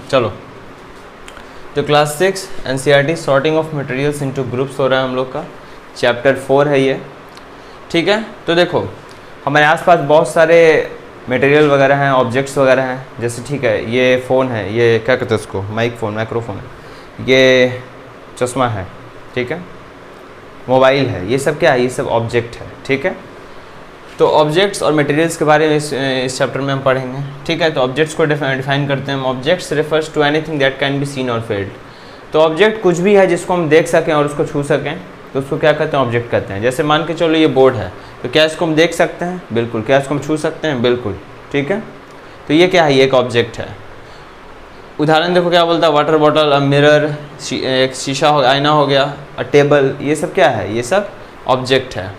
चलो, तो class 6 NCERT sorting of materials into groups हो रहा है हम लोग का, चैप्टर 4 है ये, ठीक है। तो देखो हमारे आसपास बहुत सारे मटेरियल वगैरह हैं, ऑब्जेक्ट्स वगैरह हैं, जैसे ठीक है ये फ़ोन है, ये क्या कहते हैं उसको, माइक्रोफोन है, ये चश्मा है, ठीक है, मोबाइल है, ये सब क्या है, ये सब ऑब्जेक्ट है, ठीक है। तो ऑब्जेक्ट्स और मटेरियल्स के बारे में इस चैप्टर में हम पढ़ेंगे, ठीक है। तो ऑब्जेक्ट्स को डिफाइन करते हैं हम। Objects refers to anything that can be seen और फेल्ड। तो ऑब्जेक्ट कुछ भी है जिसको हम देख सकें और उसको छू सकें, तो उसको क्या कहते हैं, ऑब्जेक्ट कहते हैं। जैसे मान के चलो ये बोर्ड है, तो क्या इसको हम देख सकते हैं, बिल्कुल। क्या इसको हम छू सकते हैं, बिल्कुल, ठीक है। तो ये क्या है, ये एक ऑब्जेक्ट है। उदाहरण देखो क्या बोलता है, वाटर बॉटल, अ मिरर, एक शीशा हो, आईना हो गया, अ टेबल, ये सब क्या है, ये सब ऑब्जेक्ट है।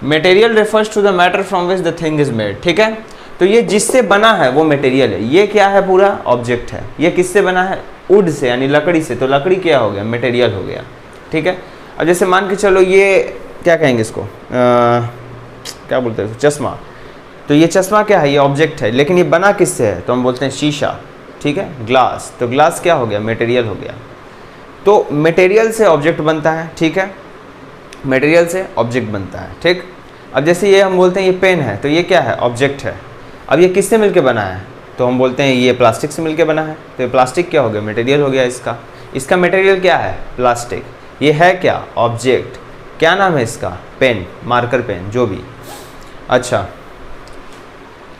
Material refers to the matter from which the thing is made, ठीक है। तो ये जिससे बना है वो मटेरियल है, ये क्या है, पूरा ऑब्जेक्ट है। ये किससे बना है, वुड से, यानी लकड़ी से, तो लकड़ी क्या हो गया, मटेरियल हो गया, ठीक है। अब जैसे मान के चलो ये क्या कहेंगे इसको, क्या बोलते हैं, चश्मा। तो ये चश्मा क्या है, ये ऑब्जेक्ट है, लेकिन ये बना किससे है, तो हम बोलते हैं शीशा, ठीक है, ग्लास। तो ग्लास क्या हो गया, मटेरियल हो गया। तो मटेरियल से ऑब्जेक्ट बनता है, ठीक है, मटेरियल से ऑब्जेक्ट बनता है, ठीक। अब जैसे ये हम बोलते हैं ये पेन है, तो ये क्या है, ऑब्जेक्ट है। अब ये किससे मिलके बना है, तो हम बोलते हैं ये प्लास्टिक से मिलके बना है, तो ये प्लास्टिक क्या हो गया, मटेरियल हो गया इसका। इसका मटेरियल क्या है, प्लास्टिक। ये है क्या, ऑब्जेक्ट। क्या नाम है इसका, पेन, मार्कर पेन, जो भी। अच्छा,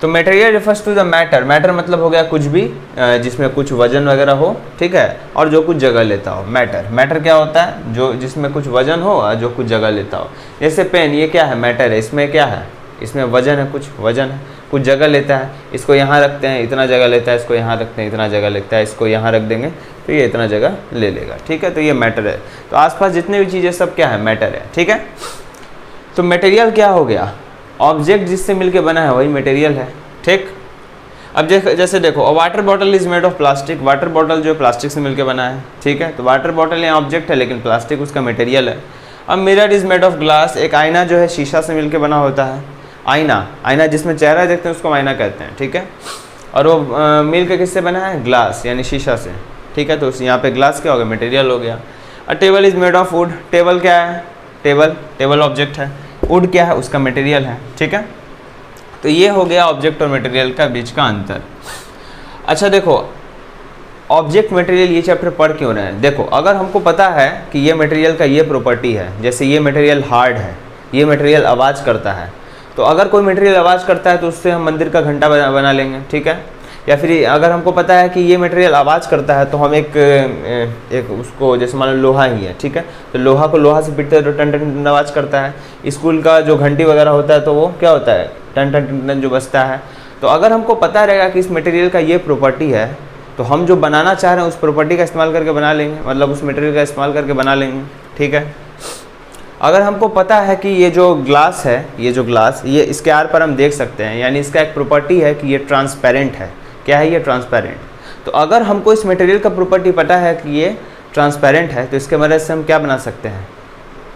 तो material refers to the matter. Matter मतलब हो गया कुछ भी जिसमें कुछ वजन वगैरह हो, ठीक है, और जो कुछ जगह लेता हो। मैटर, मैटर क्या होता है, जो जिसमें कुछ वजन हो और जो कुछ जगह लेता हो। जैसे पेन, ये क्या है, मैटर है, इसमें क्या है, इसमें वजन है, कुछ वजन है, कुछ जगह लेता है। इसको यहाँ रखते हैं, इतना जगह लेता है, इसको यहाँ रखते हैं, इतना जगह लेता है, इसको यहाँ रख देंगे तो ये इतना जगह ले लेगा, ठीक है। तो ये मैटर है। तो आसपास जितने भी चीज़ें सब क्या है, मैटर है, ठीक है। तो मटेरियल क्या हो गया, ऑब्जेक्ट जिससे मिलके बना है वही मटेरियल है, ठीक। अब जैसे देखो, water bottle is made of plastic. Water bottle जो है प्लास्टिक से मिलके बना है, ठीक है। तो वाटर बॉटल यहाँ ऑब्जेक्ट है, लेकिन प्लास्टिक उसका मटेरियल है। अब mirror is made of glass. एक आईना जो है शीशा से मिलके बना होता है। आईना जिसमें चेहरा देखते हैं उसको आईना कहते हैं, ठीक है। और वो मिल के किससे बना है, ग्लास यानी शीशा से, ठीक है। तो यहाँ पे ग्लास क्या हो गया, मटेरियल हो गया। अ table is made of would. Table क्या है, टेबल ऑब्जेक्ट है। वुड क्या है, उसका मटेरियल है, ठीक है। तो ये हो गया ऑब्जेक्ट और मटेरियल का बीच का अंतर। अच्छा देखो, ऑब्जेक्ट मटेरियल ये चैप्टर पढ़ क्यों रहे हैं, देखो अगर हमको पता है कि ये मटेरियल का ये प्रॉपर्टी है, जैसे ये मटेरियल हार्ड है, ये मटेरियल आवाज़ करता है, तो अगर कोई मटेरियल आवाज़ करता है तो उससे हम मंदिर का घंटा बना लेंगे, ठीक है। या फिर अगर हमको पता है कि ये मटेरियल आवाज़ करता है तो हम एक उसको, जैसे मान लो लोहा ही है, ठीक है, तो लोहा को लोहा से पीटते हैं तो टन टन टन आवाज़ करता है। स्कूल का जो घंटी वगैरह होता है तो वो क्या होता है, टन टन टन टन जो बजता है। तो अगर हमको पता रहेगा कि इस मटेरियल का ये प्रॉपर्टी है, तो हम जो बनाना चाह रहे हैं उस प्रॉपर्टी का इस्तेमाल करके बना लेंगे, मतलब उस मटेरियल का इस्तेमाल करके बना लेंगे, ठीक है। अगर हमको पता है कि ये जो ग्लास है, ये इसके आर पर हम देख सकते हैं, यानी इसका एक प्रॉपर्टी है कि ये ट्रांसपेरेंट है। क्या है ये, ट्रांसपेरेंट। तो अगर हमको इस मटेरियल का प्रॉपर्टी पता है कि ये ट्रांसपेरेंट है, तो इसके मदद से हम क्या बना सकते हैं,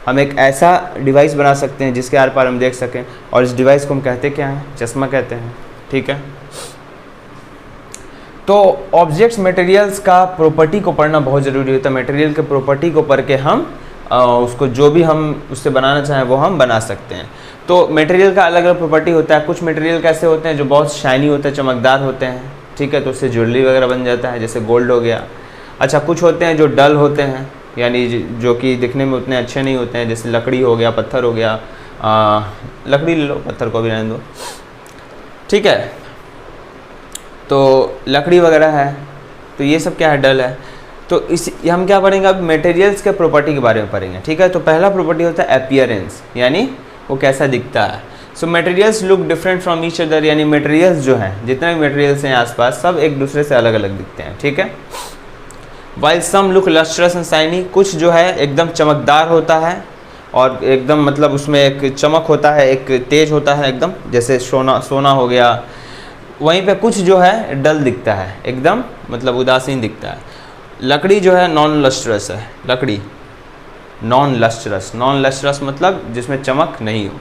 हम एक ऐसा डिवाइस बना सकते हैं जिसके आर पार हम देख सकें, और इस डिवाइस को हम कहते क्या हैं, चश्मा कहते हैं, ठीक है। तो ऑब्जेक्ट्स मटेरियल्स का प्रॉपर्टी को पढ़ना बहुत ज़रूरी होता है। मटेरियल के प्रॉपर्टी को पढ़ के हम उसको जो भी हम उससे बनाना चाहें वो हम बना सकते हैं। तो मटेरियल का अलग अलग प्रॉपर्टी होता है। कुछ मटेरियल कैसे होते हैं जो बहुत शाइनी होते हैं, चमकदार होते हैं, ठीक है, तो उससे ज्वेलरी वगैरह बन जाता है, जैसे गोल्ड हो गया। अच्छा, कुछ होते हैं जो डल होते हैं, यानी जो कि दिखने में उतने अच्छे नहीं होते हैं, जैसे लकड़ी हो गया, पत्थर हो गया, लकड़ी ले लो, पत्थर को भी रहने दो, ठीक है। तो लकड़ी वगैरह है, तो ये सब क्या है, डल है। तो हम क्या पढ़ेंगे, अब मटेरियल्स के प्रॉपर्टी के बारे में पढ़ेंगे, ठीक है। तो पहला प्रॉपर्टी होता है अपीयरेंस, यानी वो कैसा दिखता है। So materials look different from each other, यानी मटेरियल्स जो हैं, जितने भी मटेरियल्स हैं आसपास, सब एक दूसरे से अलग अलग दिखते हैं, ठीक है। While some look lustrous and shiny, कुछ जो है एकदम चमकदार होता है और एकदम मतलब उसमें एक चमक होता है, एक तेज होता है एकदम, जैसे सोना हो गया। वहीं पे कुछ जो है डल दिखता है, एकदम मतलब उदासीन दिखता है। लकड़ी जो है नॉन लस्ट्रस है, लकड़ी नॉन लस्ट्रस मतलब जिसमें चमक नहीं हो।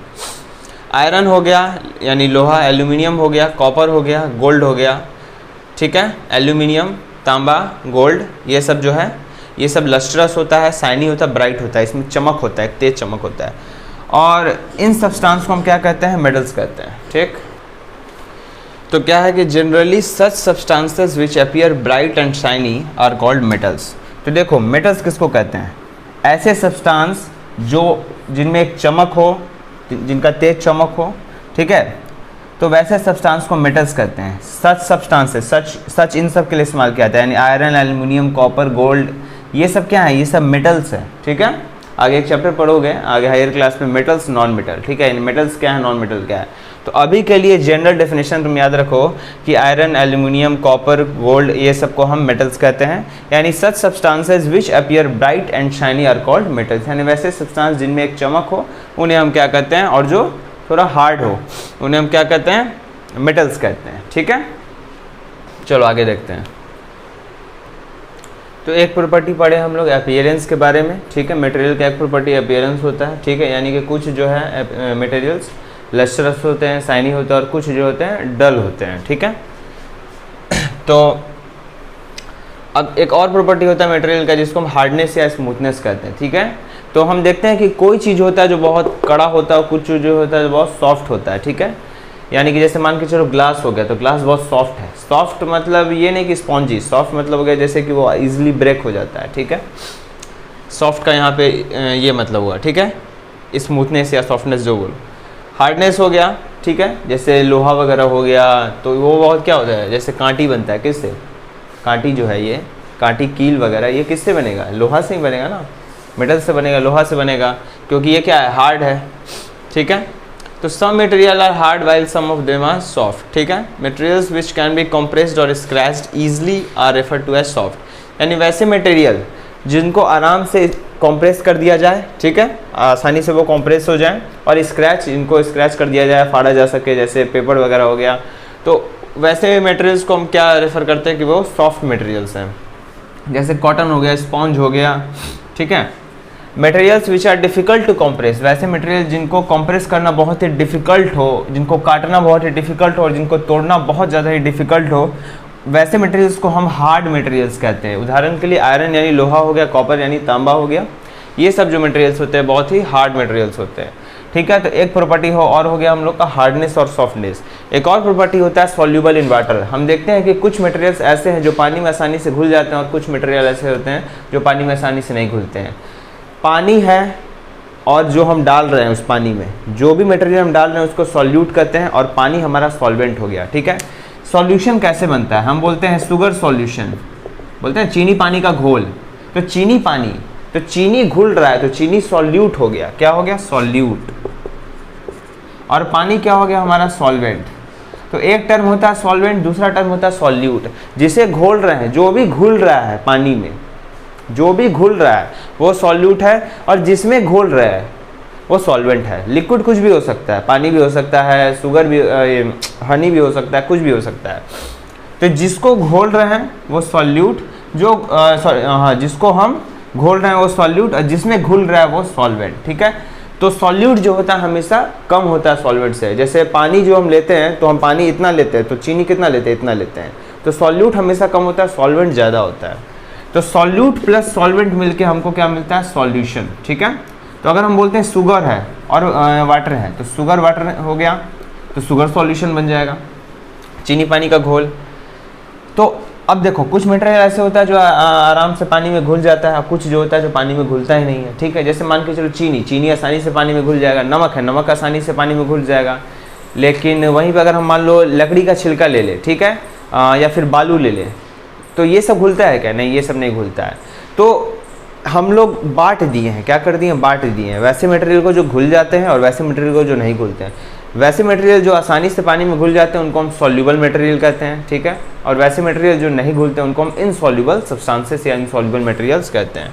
आयरन हो गया यानी लोहा, एल्यूमिनियम हो गया, कॉपर हो गया, गोल्ड हो गया, ठीक है। एल्यूमिनियम, तांबा, गोल्ड, ये सब जो है ये सब लस्ट्रस होता है, शाइनी होता है, ब्राइट होता है, इसमें चमक होता है, एक तेज चमक होता है। और इन सब्सटेंस को हम क्या कहते हैं? मेटल्स कहते हैं। ठीक, तो क्या है कि generally such substances which appear bright and shiny are called metals. तो देखो मेटल्स किसको कहते हैं? ऐसे सब्सटेंस जो जिनमें एक चमक हो, जिनका तेज चमक हो, ठीक है, तो वैसे सब्सटेंस को मेटल्स कहते हैं। सच सब्सटेंसेस, सच इन सब के लिए इस्तेमाल किया जाता है, यानी आयरन, एल्यूमिनियम, कॉपर, गोल्ड, ये सब क्या है? ये सब मेटल्स है। ठीक है, आगे एक चैप्टर पढ़ोगे आगे हायर क्लास में, मेटल्स, नॉन मेटल। ठीक है, मेटल्स क्या है, नॉन मेटल क्या है। तो अभी के लिए जनरल डेफिनेशन तुम याद रखो कि आयरन, एल्यूमिनियम, कॉपर, गोल्ड, ये सब को हम मेटल्स कहते हैं। यानी such substances which appear bright and shiny are called metals, यानी वैसे सब्सटेंस जिनमें एक चमक हो उन्हें हम क्या कहते हैं, और जो थोड़ा हार्ड हो उन्हें हम क्या कहते हैं? मेटल्स कहते हैं। ठीक है, चलो आगे देखते हैं। तो एक प्रॉपर्टी पढ़े हम लोग अपीयरेंस के बारे में। ठीक है, मटेरियल का एक प्रॉपर्टी अपीयरेंस होता है। ठीक है, यानी कि कुछ जो है मटेरियल्स लस्ट्रस होते हैं, शाइनी होते हैं, और कुछ जो होते हैं डल होते हैं। ठीक है, तो अब एक और प्रॉपर्टी होता है मटेरियल का जिसको हम हार्डनेस या स्मूथनेस कहते हैं। ठीक है, तो हम देखते हैं कि कोई चीज़ होता है जो बहुत कड़ा होता है, कुछ जो होता है जो बहुत सॉफ्ट होता है। ठीक है, यानी कि जैसे मान के चलो ग्लास हो गया, तो ग्लास बहुत सॉफ्ट है। सॉफ्ट मतलब ये नहीं कि स्पॉन्जी, सॉफ्ट मतलब हो गया जैसे कि वो इजीली ब्रेक हो जाता है। ठीक है, सॉफ्ट का यहाँ पे ये मतलब हुआ। ठीक है, स्मूथनेस या सॉफ्टनेस जो बोलो। हार्डनेस हो गया, ठीक है, जैसे लोहा वगैरह हो गया, तो वो बहुत क्या होता है, जैसे कांटी बनता है, किससे? कांटी जो है, ये कांटी, कील वगैरह, ये किससे बनेगा? लोहा से ही बनेगा ना, मेटल से बनेगा, लोहा से बनेगा, क्योंकि ये क्या है? हार्ड है। ठीक है, तो some material are hard while some of them are soft. ठीक है, materials which can be compressed or scratched easily are refer to as soft, यानी वैसे मटेरियल जिनको आराम से कंप्रेस कर दिया जाए, ठीक है, आसानी से वो कंप्रेस हो जाए, और स्क्रैच, इनको स्क्रैच कर दिया जाए, फाड़ा जा सके, जैसे पेपर वगैरह हो गया, तो वैसे मटेरियल्स को हम क्या रेफर करते हैं कि वो सॉफ्ट मटेरियल्स हैं। जैसे कॉटन हो गया, स्पॉन्ज हो गया। ठीक है, materials which are difficult to compress, वैसे मटेरियल जिनको कंप्रेस करना बहुत ही डिफ़िकल्ट हो, जिनको काटना बहुत ही डिफ़िकल्ट हो, और जिनको तोड़ना बहुत ज़्यादा ही डिफ़िकल्ट हो, वैसे मटेरियल्स को हम हार्ड मटेरियल्स कहते हैं। उदाहरण के लिए आयरन यानी लोहा हो गया, कॉपर यानी तांबा हो गया, ये सब जो मटेरियल्स होते हैं बहुत ही हार्ड मटेरियल्स होते हैं। ठीक है, तो एक प्रॉपर्टी हो गया हम लोग का हार्डनेस और सॉफ्टनेस। एक और प्रॉपर्टी होता है सॉल्यूबल इन वाटर। हम देखते हैं कि कुछ मटेरियल्स ऐसे हैं जो पानी में आसानी से घुल जाते हैं, और कुछ मटेरियल ऐसे होते हैं जो पानी में आसानी से नहीं घुलते हैं। पानी है और जो हम डाल रहे हैं उस पानी में, जो भी मटेरियल हम डाल रहे हैं उसको सॉल्यूट कहते हैं, और पानी हमारा सॉल्वेंट हो गया। ठीक है, सॉल्यूशन कैसे बनता है? हम बोलते हैं शुगर सॉल्यूशन, बोलते हैं चीनी पानी का घोल। तो चीनी पानी, तो चीनी घुल रहा है तो चीनी सॉल्यूट हो गया। क्या हो गया? सॉल्यूट। और पानी क्या हो गया? हमारा सॉल्वेंट। तो एक टर्म होता है सॉल्वेंट, दूसरा टर्म होता है सॉल्यूट। जिसे घोल रहे हैं, जो भी घुल रहा है पानी में, जो भी घुल रहा है वो सॉल्यूट है, और जिसमें घोल रहा है वो सॉल्वेंट है। लिक्विड कुछ भी हो सकता है, पानी भी हो सकता है, शुगर भी, हनी भी हो सकता है, कुछ भी हो सकता है। तो जिसको घोल रहे हैं वो सॉल्यूट, जो जिसको हम घोल रहे हैं वो सॉल्यूट, और जिसमें घुल रहा है वो सॉल्वेंट। ठीक है, तो सॉल्यूट जो होता है हमेशा कम होता है सॉल्वेंट से। जैसे पानी जो हम लेते हैं, तो हम पानी इतना लेते हैं, तो चीनी कितना लेते हैं? इतना लेते हैं। तो सॉल्यूट हमेशा कम होता है, सॉल्वेंट ज़्यादा होता है। तो सॉल्यूट प्लस सॉल्वेंट मिलके हमको क्या मिलता है? सॉल्यूशन। ठीक है, तो अगर हम बोलते हैं शुगर है और वाटर है, तो शुगर वाटर हो गया, तो शुगर सॉल्यूशन बन जाएगा, चीनी पानी का घोल। तो अब देखो कुछ मटेरियल ऐसे होता है जो आराम से पानी में घुल जाता है, कुछ जो होता है जो पानी में घुलता ही नहीं है। ठीक है, जैसे मान के चलो चीनी आसानी से पानी में घुल जाएगा। नमक है, नमक आसानी से पानी में घुल जाएगा। लेकिन वहीं पर अगर हम मान लो लकड़ी का छिलका ले ले, ठीक है, या फिर बालू ले ले, तो ये सब घुलता है क्या? नहीं, ये सब नहीं घुलता है। तो हम लोग बांट दिए हैं, क्या कर दिए हैं? बांट दिए हैं वैसे मटेरियल को जो घुल जाते हैं और वैसे मटेरियल को जो नहीं घुलते हैं। वैसे मटेरियल जो आसानी से पानी में घुल जाते हैं उनको हम सॉल्यूबल मटेरियल कहते हैं। ठीक है, और वैसे मटेरियल जो नहीं घुलते हैं उनको हम इनसॉल्यूबल सब्सटेंसेस या इनसॉल्यूबल मटेरियल्स कहते हैं।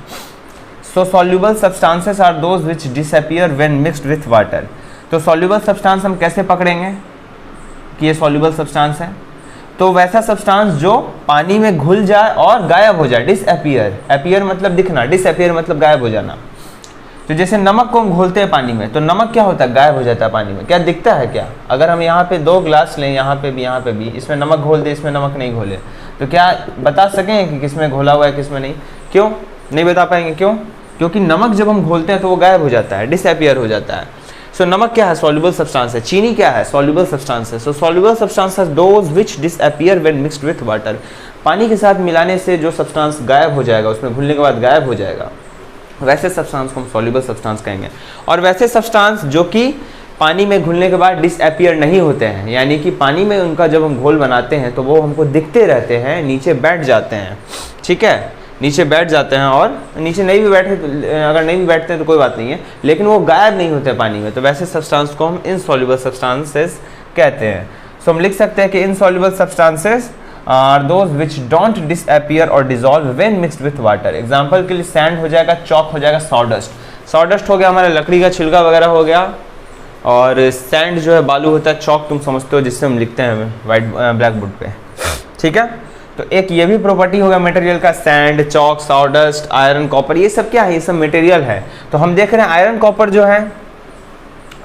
So soluble substances are those which disappear when mixed with water. तो सॉल्यूबल सब्सटेंस हम कैसे पकड़ेंगे कि ये सॉल्यूबल सब्सटेंस है? तो वैसा सब्सटेंस जो पानी में घुल जाए और गायब हो जाए। डिसअपीयर, अपीयर मतलब दिखना, डिसअपीयर मतलब गायब हो जाना। तो जैसे नमक को हम घोलते हैं पानी में, तो नमक क्या होता है? गायब हो जाता है पानी में। क्या दिखता है क्या? अगर हम यहाँ पे 2 ग्लास लें, यहाँ पे भी, इसमें नमक घोल दे, इसमें नमक नहीं घोले, तो क्या बता सकें कि किस में घोला हुआ है किस में नहीं? क्यों नहीं बता पाएंगे? क्यों? क्योंकि नमक जब हम घोलते हैं तो वो गायब हो जाता है, डिसअपियर हो जाता है। सो नमक क्या है? सॉल्युबल सब्सटेंस है। चीनी क्या है? सॉल्युबल सब्सटेंस है। So soluble substances those which disappear when mixed with water, पानी के साथ मिलाने से जो सब्सटेंस गायब हो जाएगा, उसमें घुलने के बाद गायब हो जाएगा, वैसे सब्सटेंस को हम सॉल्युबल सब्सटेंस कहेंगे। और वैसे सब्सटेंस जो कि पानी में घुलने के बाद डिसअपियर नहीं होते हैं, यानी कि पानी में उनका जब हम घोल बनाते हैं तो वो हमको दिखते रहते हैं, नीचे बैठ जाते हैं, ठीक है, नीचे बैठ जाते हैं, और नीचे नहीं भी बैठे तो, अगर नहीं भी बैठते हैं तो कोई बात नहीं है, लेकिन वो गायब नहीं होते पानी में, तो वैसे सब्सटेंस को हम इनसॉल्युबल सब्सटेंसेस कहते हैं। सो हम लिख सकते हैं कि insoluble substances are those which don't disappear or dissolve when mixed with water. Example के लिए सैंड हो जाएगा, चॉक हो जाएगा, सॉडस्ट। सॉडस्ट हो गया हमारा लकड़ी का छिलका वगैरह हो गया, और सैंड जो है बालू होता है, चॉक तुम समझते हो जिससे हम लिखते हैं वाइट ब्लैक बोर्ड पे, ठीक है। तो एक ये भी प्रॉपर्टी होगा मटेरियल का, sand, chalk, sawdust, iron, copper, ये सब क्या है? ये सब मटेरियल है। तो हम देख रहे हैं आयरन कॉपर जो है,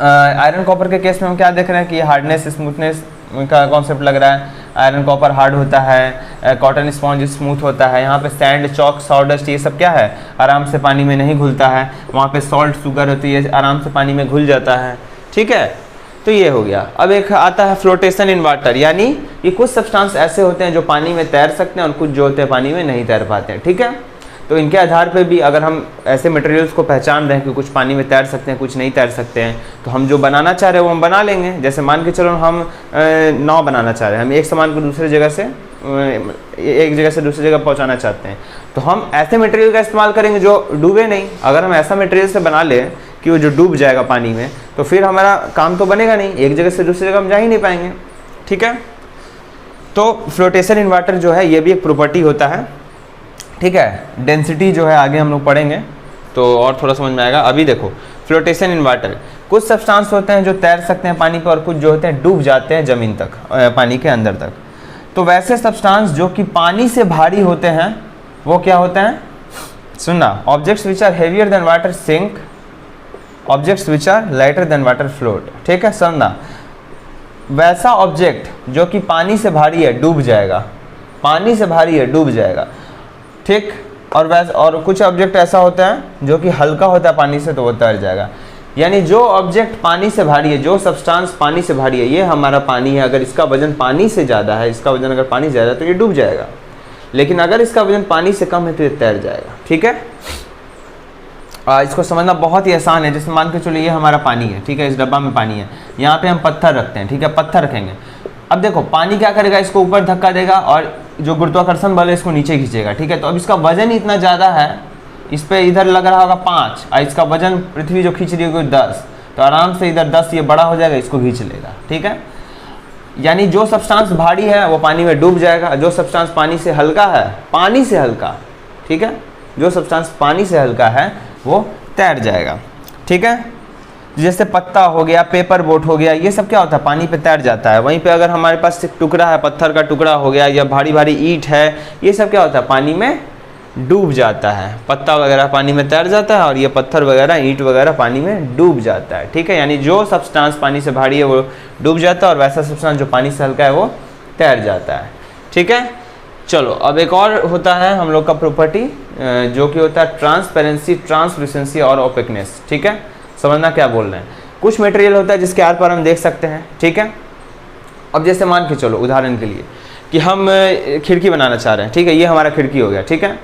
आयरन कॉपर के केस में हम क्या देख रहे हैं कि हार्डनेस स्मूथनेस का कॉन्सेप्ट लग रहा है। आयरन कॉपर हार्ड होता है, कॉटन स्पॉन्ज स्मूथ होता है। यहाँ पे सैंड, चॉक, सॉडस्ट ये सब क्या है? आराम से पानी में नहीं घुलता है। वहाँ पे सॉल्ट, शुगर होती है, आराम से पानी में घुल जाता है, ठीक है। तो ये हो गया। अब एक आता है फ्लोटेशन इन वाटर, यानी ये कुछ सब्सटेंस ऐसे होते हैं जो पानी में तैर सकते हैं और कुछ जो होते हैं पानी में नहीं तैर पाते हैं, ठीक है। तो इनके आधार पे भी अगर हम ऐसे मटेरियल्स को पहचान रहे हैं कि कुछ पानी में तैर सकते हैं कुछ नहीं तैर सकते हैं, तो हम जो बनाना चाह रहे हैं वो हम बना लेंगे। जैसे मान के चलो हम नाव बनाना चाह रहे हैं, हम एक सामान को दूसरे जगह से एक जगह से दूसरी जगह पहुंचाना चाहते हैं, तो हम ऐसे मटेरियल का इस्तेमाल करेंगे जो डूबे नहीं। अगर हम ऐसा मटेरियल से बना लें कि वो जो डूब जाएगा पानी में, तो फिर हमारा काम तो बनेगा नहीं, एक जगह से दूसरी जगह हम जा ही नहीं पाएंगे, ठीक है। तो फ्लोटेशन इन वाटर जो है ये भी एक प्रॉपर्टी होता है, ठीक है। डेंसिटी जो है आगे हम लोग पढ़ेंगे तो और थोड़ा समझ में आएगा। अभी देखो फ्लोटेशन इन वाटर, कुछ सब्सटेंस होते हैं जो तैर सकते हैं पानी पर और कुछ जो होते हैं डूब जाते हैं ज़मीन तक, पानी के अंदर तक। तो वैसे सब्सटेंस जो कि पानी से भारी होते हैं वो क्या होते हैं? सुनना, objects which are heavier than water sink, objects which are lighter than water float, ठीक है। सुनना, वैसा ऑब्जेक्ट जो कि पानी से भारी है डूब जाएगा, पानी से भारी है डूब जाएगा, ठीक। और कुछ ऑब्जेक्ट ऐसा होता है जो कि हल्का होता है पानी से, तो वो तैर जाएगा। यानी जो ऑब्जेक्ट पानी से भारी है, जो सब्सटेंस पानी से भारी है, ये हमारा पानी है, अगर इसका वजन पानी से ज़्यादा है, इसका वजन अगर पानी ज़्यादा है तो ये डूब जाएगा, लेकिन अगर इसका वजन पानी से कम है तो ये तैर जाएगा, ठीक है। इसको समझना बहुत ही आसान है। जैसे मान के चलो ये हमारा पानी है, ठीक है, इस डब्बा में पानी है, यहाँ पे हम पत्थर रखते हैं, ठीक है, पत्थर रखेंगे। अब देखो पानी क्या करेगा, इसको ऊपर धक्का देगा और जो गुरुत्वाकर्षण बल है इसको नीचे खींचेगा, ठीक है। तो अब इसका वजन ही इतना ज़्यादा है, इस पे इधर लग रहा होगा 5 और इसका वजन पृथ्वी जो खींच रही होगी 10, तो आराम से इधर 10 ये बड़ा हो जाएगा, इसको खींच लेगा, ठीक है। यानी जो सब्सटेंस भारी है वो पानी में डूब जाएगा, जो सब्सटेंस पानी से हल्का है, पानी से हल्का, ठीक है, जो सब्सटेंस पानी से हल्का है वो तैर जाएगा, ठीक है। जैसे पत्ता हो गया, पेपर बोट हो गया, ये सब क्या होता है? पानी पे तैर जाता है। वहीं पे अगर हमारे पास एक टुकड़ा है, पत्थर का टुकड़ा हो गया या भारी भारी ईंट है, ये सब क्या होता है? पानी में डूब जाता है। पत्ता वगैरह पानी में तैर जाता है और ये पत्थर वगैरह, ईंट वगैरह पानी में डूब जाता है, ठीक है। यानी जो सब्सटेंस पानी से भारी है वो डूब जाता है और वैसा सब्सटेंस जो पानी से हल्का है वो तैर जाता है, ठीक है। चलो अब एक और होता है हम लोग का प्रॉपर्टी जो कि होता है ट्रांसपेरेंसी, ट्रांसलूसेंसी और ओपेकनेस, ठीक है। समझना क्या बोल रहे हैं। कुछ मटेरियल होता है जिसके आर पार हम देख सकते हैं, ठीक है। अब जैसे मान के चलो उदाहरण के लिए कि हम खिड़की बनाना चाह रहे हैं, ठीक है, ये हमारा खिड़की हो गया, ठीक है।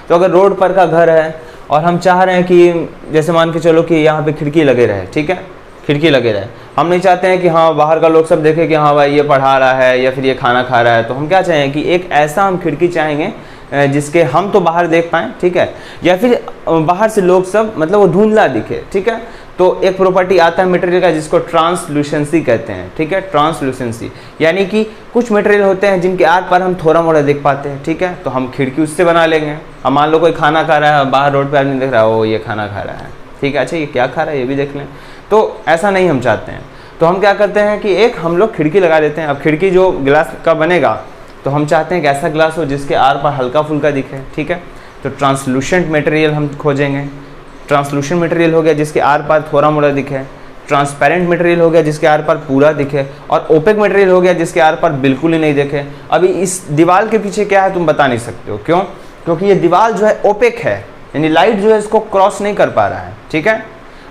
तो अगर रोड पर का घर है और हम चाह रहे हैं कि जैसे मान के चलो कि यहाँ पे खिड़की लगे रहे, ठीक है, खिड़की लगे रहे। हम नहीं चाहते हैं कि हाँ बाहर का लोग सब देखे कि हाँ भाई ये पढ़ा रहा है या फिर ये खाना खा रहा है, तो हम क्या चाहें कि एक ऐसा हम खिड़की चाहेंगे जिसके हम तो बाहर देख पाएँ, ठीक है, या फिर बाहर से लोग सब मतलब वो धुंधला दिखे, ठीक है। तो एक प्रॉपर्टी आता है मटेरियल का जिसको ट्रांसलूसेंसी कहते हैं, ठीक है, ट्रांसलूसेंसी। यानी कि कुछ मटेरियल होते हैं जिनके आर पार हम थोड़ा मोड़ा देख पाते हैं, ठीक है, तो हम खिड़की उससे बना लेंगे। हम मान लो कोई खाना खा रहा है, बाहर रोड पे आदमी देख रहा है, वो ये खाना खा रहा है, ठीक है, अच्छा ये क्या खा रहा है ये भी देख लें, तो ऐसा नहीं हम चाहते हैं। तो हम क्या करते हैं कि एक हम लोग खिड़की लगा देते हैं। अब खिड़की जो ग्लास का बनेगा तो हम चाहते हैं कि ऐसा ग्लास हो जिसके आर पार हल्का फुल्का दिखे, ठीक है। तो ट्रांसलूसेंट मटेरियल हम खोजेंगे। ट्रांसलूसेंट मटेरियल हो गया जिसके आर पार थोड़ा मोड़ा दिखे, ट्रांसपेरेंट मटेरियल हो गया जिसके आर पार पूरा दिखे, और ओपेक मटेरियल हो गया जिसके आर पार बिल्कुल ही नहीं दिखे। अभी इस दीवार के पीछे क्या है तुम बता नहीं सकते हो, क्यों? क्योंकि ये दीवार जो है ओपेक है, यानी लाइट जो है इसको क्रॉस नहीं कर पा रहा है, ठीक है।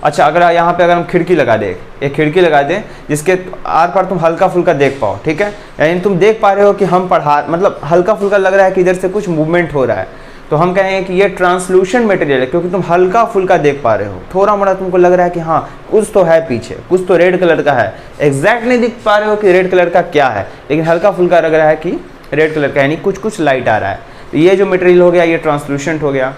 अच्छा, अगर यहाँ पे अगर हम खिड़की लगा दें, एक खिड़की लगा दें जिसके आर पार तुम हल्का फुल्का देख पाओ, ठीक है, यानी तुम देख पा रहे हो कि हम मतलब हल्का फुल्का लग रहा है कि इधर से कुछ मूवमेंट हो रहा है, तो हम कहेंगे कि ये ट्रांसलूशन मटेरियल है, क्योंकि तुम हल्का फुल्का देख पा रहे हो, थोड़ा मोड़ा तुमको लग रहा है कि हाँ कुछ तो है पीछे, कुछ तो रेड कलर का है। एग्जैक्ट नहीं दिख पा रहे हो कि रेड कलर का क्या है, लेकिन हल्का फुल्का लग रहा है कि रेड कलर का, यानी कुछ कुछ लाइट आ रहा है। तो ये जो मटेरियल हो गया ये ट्रांसलूशेंट हो गया।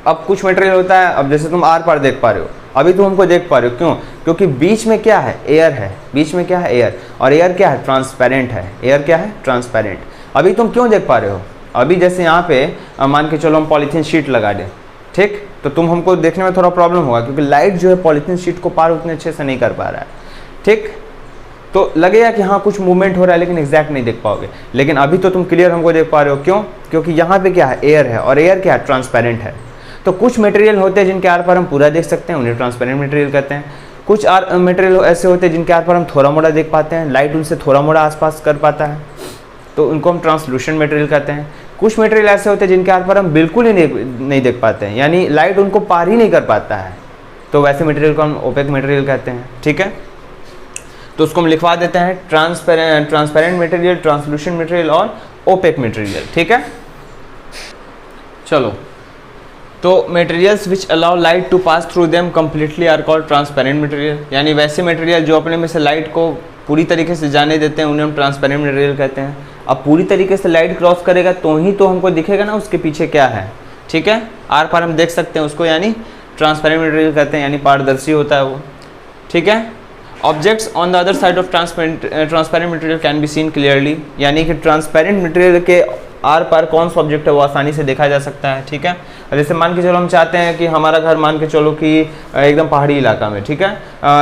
अब कुछ मटेरियल होता है, अब जैसे तुम आर पार देख पा रहे हो, अभी तुम हमको देख पा रहे हो, क्यों? क्योंकि बीच में क्या है? एयर है, बीच में क्या है? एयर, और एयर क्या है? ट्रांसपेरेंट है। एयर क्या है? ट्रांसपेरेंट। अभी तुम क्यों देख पा रहे हो? अभी जैसे यहाँ पे मान के चलो हम पॉलीथीन शीट लगा दें, ठीक, तो तुम हमको देखने में थोड़ा प्रॉब्लम होगा, क्योंकि लाइट जो है पॉलीथीन शीट को पार उतने अच्छे से नहीं कर पा रहा है, ठीक, तो लगेगा कि हाँ कुछ मूवमेंट हो रहा है, लेकिन एग्जैक्ट नहीं देख पाओगे। लेकिन अभी तो तुम क्लियर हमको देख पा रहे हो, क्यों? क्योंकि यहाँ पे क्या है? एयर है, और एयर क्या है? ट्रांसपेरेंट है। तो कुछ मटेरियल होते हैं जिनके आर पार हम पूरा देख सकते हैं, उन्हें ट्रांसपेरेंट मटेरियल कहते हैं। कुछ मटेरियल ऐसे होते हैं जिनके आर पार हम थोड़ा मोड़ा देख पाते हैं, लाइट उनसे थोड़ा मोड़ा आसपास कर पाता है, तो उनको हम ट्रांसलूशन मटेरियल कहते हैं। कुछ मटेरियल ऐसे होते हैं जिनके आर पार हम बिल्कुल ही नहीं देख पाते हैं, यानी लाइट उनको पार ही नहीं कर पाता है, तो वैसे मटेरियल को हम ओपेक मटेरियल कहते हैं, ठीक है। तो उसको हम लिखवा देते हैं ट्रांसपेरेंट मटेरियल, ट्रांसलूशन मटेरियल और ओपेक मटेरियल, ठीक है। चलो, तो materials which allow light to pass through them completely are called transparent material, यानी वैसे मटेरियल जो अपने में से लाइट को पूरी तरीके से जाने देते हैं उन्हें हम ट्रांसपेरेंट मटेरियल कहते हैं। अब पूरी तरीके से लाइट क्रॉस करेगा तो ही तो हमको दिखेगा ना उसके पीछे क्या है, ठीक है, आर पार हम देख सकते हैं उसको, यानी ट्रांसपेरेंट मटेरियल कहते हैं, यानी पारदर्शी होता है वो, ठीक है। Objects on the other side of transparent material can be scene clearly, यानी कि ट्रांसपेरेंट मटेरियल के आर पार कौन सा ऑब्जेक्ट है वो आसानी से देखा जा सकता है, ठीक है। जैसे मान के चलो हम चाहते हैं कि हमारा घर मान के चलो कि एकदम पहाड़ी इलाका में, ठीक है,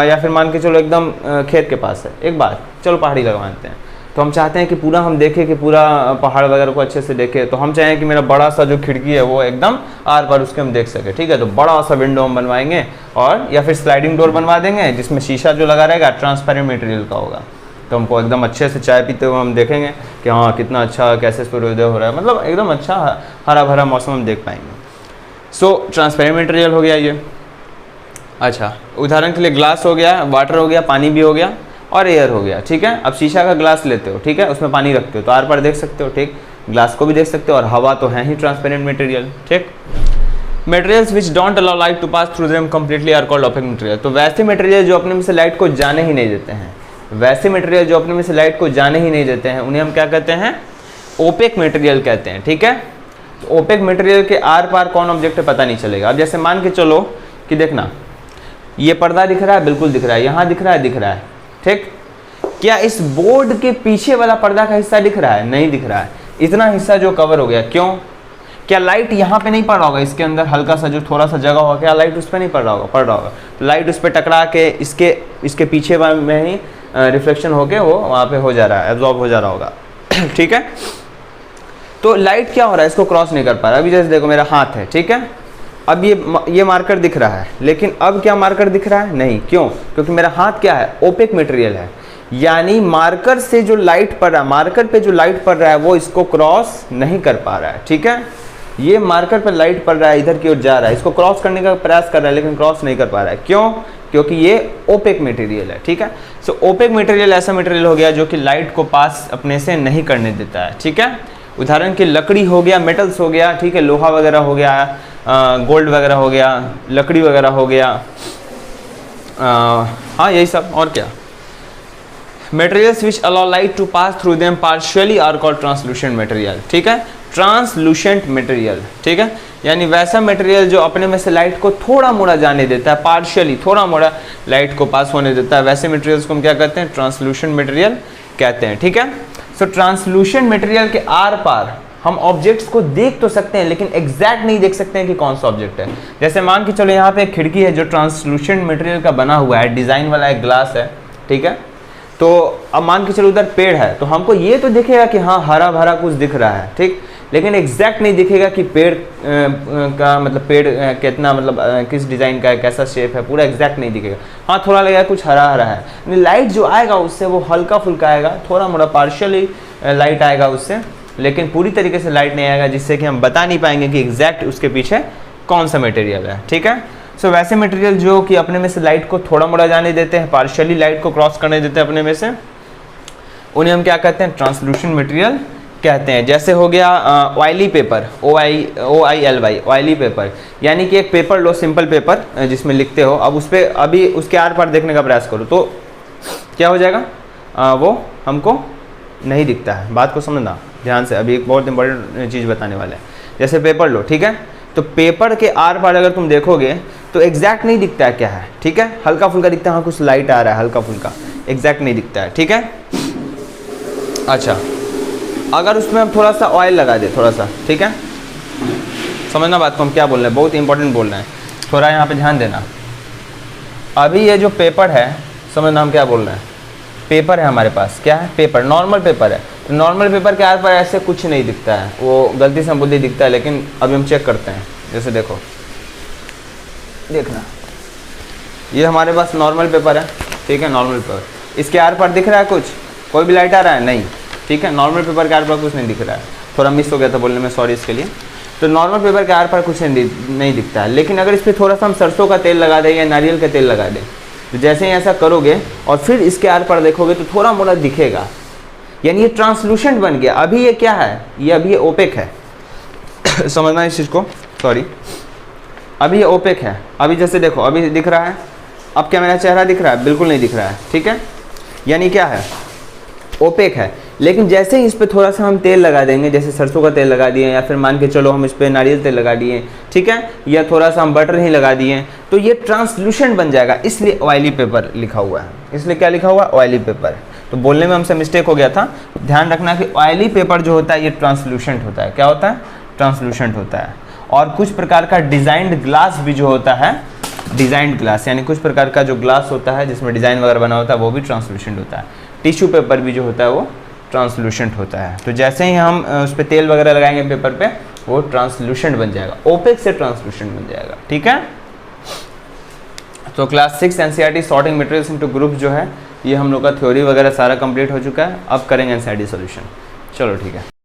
या फिर मान के चलो एकदम खेत के पास है, एक बार चलो पहाड़ी इलाका मानते हैं, तो हम चाहते हैं कि पूरा हम देखें कि पूरा पहाड़ वगैरह को अच्छे से देखें, तो हम चाहें कि मेरा बड़ा सा जो खिड़की है वो एकदम आर पार उसके हम देख सके, ठीक है, तो बड़ा सा विंडो हम बनवाएंगे, और या फिर स्लाइडिंग डोर बनवा देंगे जिसमें शीशा जो लगा रहेगा ट्रांसपेरेंट मटेरियल का होगा, तो हमको एकदम अच्छे से चाय पीते हुए हम देखेंगे कि हाँ कितना अच्छा कैसे सूर्योदय हो रहा है, मतलब एकदम अच्छा हरा भरा मौसम हम देख पाएंगे। सो ट्रांसपेरेंट मटेरियल हो गया ये। अच्छा, उदाहरण के लिए ग्लास हो गया, वाटर हो गया, पानी भी हो गया, और एयर हो गया, ठीक है। अब शीशा का ग्लास लेते हो, ठीक है, उसमें पानी रखते हो तो आर पार देख सकते हो, ठीक, ग्लास को भी देख सकते हो, और हवा तो है ही ट्रांसपेरेंट मटेरियल, ठीक। Materials which don't allow light to pass through them completely are called opaque material, तो वैसे मटेरियल जो अपने में से लाइट को जाने ही नहीं देते हैं, वैसे मटेरियल जो अपने में से लाइट को जाने ही नहीं देते हैं उन्हें हम क्या कहते हैं? ओपेक मटेरियल कहते हैं, ठीक है। तो ओपेक मटेरियल के आर पार कौन ऑब्जेक्ट है पता नहीं चलेगा। अब जैसे मान के चलो कि देखना ये पर्दा दिख रहा है, बिल्कुल दिख रहा है, यहाँ दिख रहा है, ठीक, क्या इस बोर्ड के पीछे वाला पर्दा का हिस्सा दिख रहा है? नहीं दिख रहा है, इतना हिस्सा जो कवर हो गया, क्यों? क्या लाइट यहाँ पे नहीं पड़ रहा होगा? इसके अंदर हल्का सा जो थोड़ा सा जगह होगा, क्या लाइट उस पर नहीं पड़ रहा होगा? पड़ रहा होगा, तो लाइट उस पर टकरा के इसके पीछे में ही रिफ्लेक्शन होके वो वहाँ पे हो जा रहा है, एब्जॉर्ब हो जा रहा होगा, ठीक है। तो लाइट क्या हो रहा है? इसको क्रॉस नहीं कर पा रहा। अभी जैसे देखो मेरा हाथ है, ठीक है, अब ये मार्कर दिख रहा है, लेकिन अब क्या मार्कर दिख रहा है? नहीं, क्यों? क्योंकि मेरा हाथ क्या है? ओपेक मटेरियल है, यानी मार्कर से जो लाइट पड़ रहा है, मार्कर पे जो लाइट पड़ रहा है वो इसको क्रॉस नहीं कर पा रहा है, ठीक है। ये मार्कर पर लाइट पड़ रहा है, इधर की ओर जा रहा है, इसको क्रॉस करने का प्रयास कर रहा है लेकिन क्रॉस नहीं कर पा रहा है, क्यों? क्योंकि ये ओपेक मटेरियल है, ठीक है। सो ओपेक मटेरियल ऐसा मटेरियल हो गया जो कि लाइट को पास अपने से नहीं करने देता है, ठीक है। उदाहरण की लकड़ी हो गया, मेटल्स हो गया, ठीक है, लोहा वगैरह हो गया, गोल्ड वगैरह हो गया, लकड़ी वगैरह हो गया, हाँ यही सब, और क्या। Materials which allow light to pass through them partially are called translucent material, ठीक है, ट्रांसलूसेंट मटेरियल, ठीक है, यानी वैसा मटेरियल जो अपने में से लाइट को थोड़ा मोड़ा जाने देता है, पार्शियली थोड़ा मोड़ा लाइट को पास होने देता है, वैसे मटेरियल्स को हम क्या कहते हैं? ट्रांसलूसेंट मटेरियल कहते हैं, ठीक है। सो ट्रांसलूसेंट मटेरियल के आर पार हम ऑब्जेक्ट्स को देख तो सकते हैं लेकिन एग्जैक्ट नहीं देख सकते हैं कि कौन सा ऑब्जेक्ट है। जैसे मान के चलो यहाँ पे एक खिड़की है जो ट्रांसलूसेंट मटेरियल का बना हुआ है, डिजाइन वाला एक ग्लास है, ठीक है, तो अब मान के चलो उधर पेड़ है, तो हमको ये तो दिखेगा कि हाँ हरा भरा कुछ दिख रहा है, ठीक, लेकिन एग्जैक्ट नहीं दिखेगा कि पेड़ का मतलब पेड़ कितना मतलब किस डिज़ाइन का है, कैसा शेप है, पूरा एग्जैक्ट नहीं दिखेगा। हाँ थोड़ा लगेगा कुछ हरा हरा है, लाइट जो आएगा उससे वो हल्का फुल्का आएगा, थोड़ा मोड़ा पार्शियली लाइट आएगा उससे, लेकिन पूरी तरीके से लाइट नहीं आएगा, जिससे कि हम बता नहीं पाएंगे कि एग्जैक्ट उसके पीछे कौन सा मटेरियल है, ठीक है। सो वैसे मटेरियल जो कि अपने में से लाइट को थोड़ा मोड़ा जाने देते हैं, पार्शियली लाइट को क्रॉस करने देते हैं अपने में से, उन्हें हम क्या कहते हैं, ट्रांसलूसेंट मटेरियल कहते हैं। जैसे हो गया oily paper, OILY, oily paper, यानी कि एक पेपर लो, सिंपल पेपर जिसमें लिखते हो, अब उस पर अभी उसके आर पार देखने का प्रयास करो तो क्या हो जाएगा, वो हमको नहीं दिखता है। बात को समझना ध्यान से, अभी एक बहुत इंपॉर्टेंट चीज़ बताने वाला है। जैसे पेपर लो, ठीक है, तो पेपर के आर पार अगर तुम देखोगे तो एग्जैक्ट नहीं दिखता है क्या है, ठीक है, हल्का फुल्का दिखता है, हाँ कुछ लाइट आ रहा है हल्का फुल्का, एग्जैक्ट नहीं दिखता है, ठीक है। अच्छा, अगर उसमें हम थोड़ा सा ऑयल लगा दे, थोड़ा सा, ठीक है, समझना बात को हम क्या बोल रहे हैं, बहुत इंपॉर्टेंट बोल रहे हैं, थोड़ा यहाँ पे ध्यान देना। अभी ये जो पेपर है, समझना हम क्या बोल रहे हैं, पेपर है हमारे पास, क्या है, पेपर, नॉर्मल पेपर है, तो नॉर्मल पेपर के आर पर ऐसे कुछ नहीं दिखता है, वो गलती से हम बोलते दिखता है, लेकिन अभी हम चेक करते हैं। जैसे देखो, देखना, ये हमारे पास नॉर्मल पेपर है, ठीक है, नॉर्मल पेपर, इसके आर पर दिख रहा है कुछ, कोई भी लाइट आ रहा है, नहीं, ठीक है, नॉर्मल पेपर के आर पर कुछ नहीं दिख रहा है, थोड़ा मिस हो गया था बोलने में, सॉरी इसके लिए। तो नॉर्मल पेपर के आर पर कुछ नहीं दिखता है, लेकिन अगर इस पर थोड़ा सा हम सरसों का तेल लगा दें या नारियल का तेल लगा दें, तो जैसे ही ऐसा करोगे और फिर इसके आर पर देखोगे तो थोड़ा मोड़ा दिखेगा, यानी ये ट्रांसलूसेंट बन गया। अभी ये क्या है, ये अभी ये ओपेक है समझना इस चीज़ को, सॉरी, अभी ये ओपेक है। अभी जैसे देखो, अभी दिख रहा है, अब क्या मेरा चेहरा दिख रहा है, बिल्कुल नहीं दिख रहा है, ठीक है, यानी क्या है, ओपेक है। लेकिन जैसे ही इस पर थोड़ा सा हम तेल लगा देंगे, जैसे सरसों का तेल लगा दिए, या फिर मान के चलो हम इस पर नारियल तेल लगा दिए, ठीक है, या थोड़ा सा हम बटर ही लगा दिए, तो ये ट्रांसलूसेंट बन जाएगा, इसलिए ऑयली पेपर लिखा हुआ है। इसलिए क्या लिखा हुआ है, ऑयली पेपर। तो बोलने में हमसे मिस्टेक हो गया था, ध्यान रखना कि ऑयली पेपर जो होता है ये ट्रांसलूसेंट होता है। क्या होता है, ट्रांसलूसेंट होता है। और कुछ प्रकार का डिजाइंड ग्लास भी जो होता है, डिजाइंड ग्लास, यानी कुछ प्रकार का जो ग्लास होता है जिसमें डिज़ाइन वगैरह बना होता है, वो भी ट्रांसलूसेंट होता है। टिश्यू पेपर भी जो होता है वो ट्रांसलूसेंट होता है। तो जैसे ही हम उस पर तेल वगैरह लगाएंगे पेपर पे, वो ट्रांसलूसेंट बन जाएगा, ओपेक से ट्रांसलूसेंट बन जाएगा, ठीक है। तो class 6 NCERT sorting materials into group जो है, ये हम लोग का थ्योरी वगैरह सारा कंप्लीट हो चुका है। अब करेंगे एनसीईआरटी सॉल्यूशन। चलो ठीक है।